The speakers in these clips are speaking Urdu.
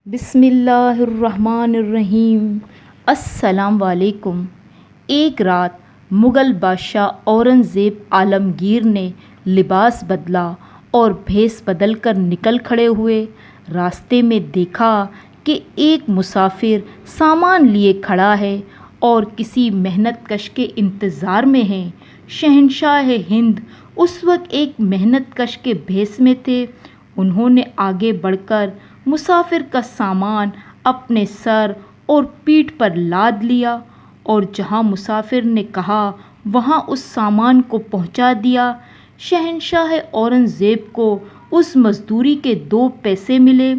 بسم اللہ الرحمن الرحیم۔ السلام علیکم۔ ایک رات مغل بادشاہ اورنگزیب عالمگیر نے لباس بدلا اور بھیس بدل کر نکل کھڑے ہوئے۔ راستے میں دیکھا کہ ایک مسافر سامان لیے کھڑا ہے اور کسی محنت کش کے انتظار میں ہے۔ شہنشاہ ہند اس وقت ایک محنت کش کے بھیس میں تھے۔ انہوں نے آگے بڑھ کر مسافر کا سامان اپنے سر اور پیٹھ پر لاد لیا اور جہاں مسافر نے کہا وہاں اس سامان کو پہنچا دیا۔ شہنشاہ اورنگزیب کو اس مزدوری کے 2 پیسے ملے۔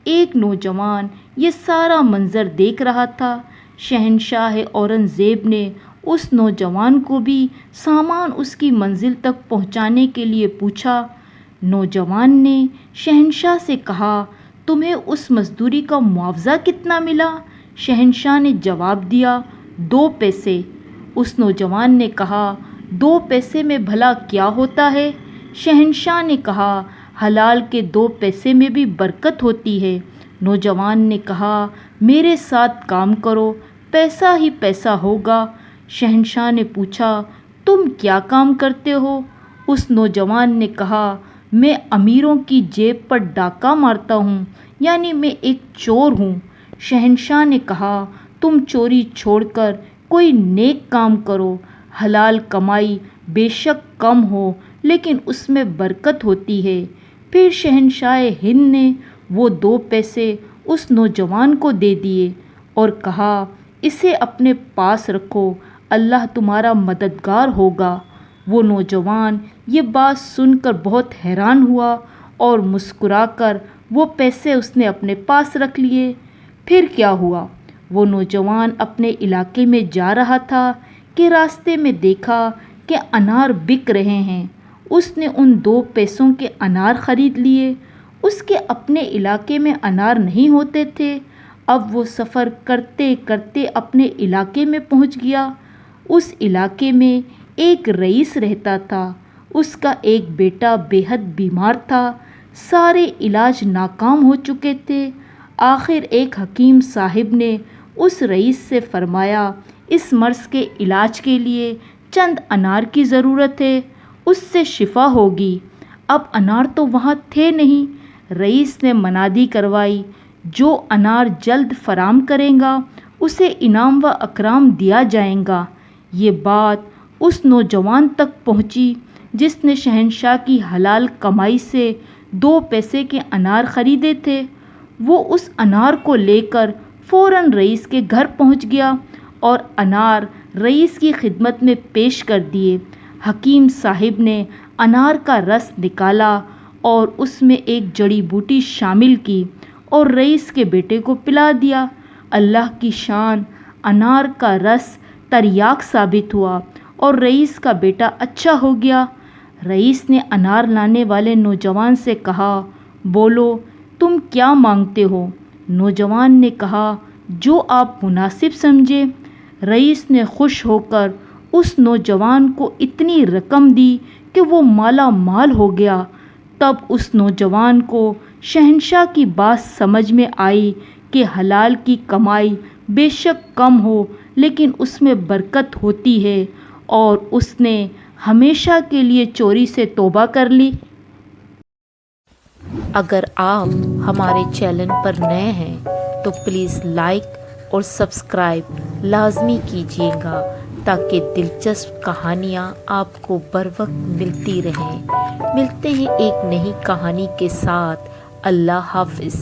ایک نوجوان یہ سارا منظر دیکھ رہا تھا۔ شہنشاہ اورنگزیب نے اس نوجوان کو بھی سامان اس کی منزل تک پہنچانے کے لیے پوچھا۔ نوجوان نے شہنشاہ سے کہا، تمہیں اس مزدوری کا معاوضہ کتنا ملا؟ شہنشاہ نے جواب دیا، 2 پیسے۔ اس نوجوان نے کہا، 2 پیسے میں بھلا کیا ہوتا ہے؟ شہنشاہ نے کہا، حلال کے 2 پیسے میں بھی برکت ہوتی ہے۔ نوجوان نے کہا، میرے ساتھ کام کرو، پیسہ ہی پیسہ ہوگا۔ شہنشاہ نے پوچھا، تم کیا کام کرتے ہو؟ اس نوجوان نے کہا، میں امیروں کی جیب پر ڈاکہ مارتا ہوں، یعنی میں ایک چور ہوں۔ شہنشاہ نے کہا، تم چوری چھوڑ کر کوئی نیک کام کرو۔ حلال کمائی بے شک کم ہو لیکن اس میں برکت ہوتی ہے۔ پھر شہنشاہ ہند نے وہ 2 پیسے اس نوجوان کو دے دیے اور کہا، اسے اپنے پاس رکھو، اللہ تمہارا مددگار ہوگا۔ وہ نوجوان یہ بات سن کر بہت حیران ہوا اور مسکرا کر وہ پیسے اس نے اپنے پاس رکھ لیے۔ پھر کیا ہوا؟ وہ نوجوان اپنے علاقے میں جا رہا تھا کہ راستے میں دیکھا کہ انار بک رہے ہیں۔ اس نے ان 2 پیسوں کے انار خرید لیے۔ اس کے اپنے علاقے میں انار نہیں ہوتے تھے۔ اب وہ سفر کرتے کرتے اپنے علاقے میں پہنچ گیا۔ اس علاقے میں ایک رئیس رہتا تھا۔ اس کا ایک بیٹا بے حد بیمار تھا۔ سارے علاج ناکام ہو چکے تھے۔ آخر ایک حکیم صاحب نے اس رئیس سے فرمایا، اس مرض کے علاج کے لیے چند انار کی ضرورت ہے، اس سے شفا ہوگی۔ اب انار تو وہاں تھے نہیں۔ رئیس نے منادی کروائی، جو انار جلد فراہم کرے گا اسے انعام و اکرام دیا جائے گا۔ یہ بات اس نوجوان تک پہنچی جس نے شہنشاہ کی حلال کمائی سے 2 پیسے کے انار خریدے تھے۔ وہ اس انار کو لے کر فوراً رئیس کے گھر پہنچ گیا اور انار رئیس کی خدمت میں پیش کر دیے۔ حکیم صاحب نے انار کا رس نکالا اور اس میں ایک جڑی بوٹی شامل کی اور رئیس کے بیٹے کو پلا دیا۔ اللہ کی شان، انار کا رس تریاق ثابت ہوا اور رئیس کا بیٹا اچھا ہو گیا۔ رئیس نے انار لانے والے نوجوان سے کہا، بولو تم کیا مانگتے ہو؟ نوجوان نے کہا، جو آپ مناسب سمجھے۔ رئیس نے خوش ہو کر اس نوجوان کو اتنی رقم دی کہ وہ مالا مال ہو گیا۔ تب اس نوجوان کو شہنشاہ کی بات سمجھ میں آئی کہ حلال کی کمائی بے شک کم ہو لیکن اس میں برکت ہوتی ہے، اور اس نے ہمیشہ کے لیے چوری سے توبہ کر لی۔ اگر آپ ہمارے چینل پر نئے ہیں تو پلیز لائک اور سبسکرائب لازمی کیجیے گا تاکہ دلچسپ کہانیاں آپ کو بر وقت ملتی رہیں۔ ملتے ہیں ایک نئی کہانی کے ساتھ۔ اللہ حافظ۔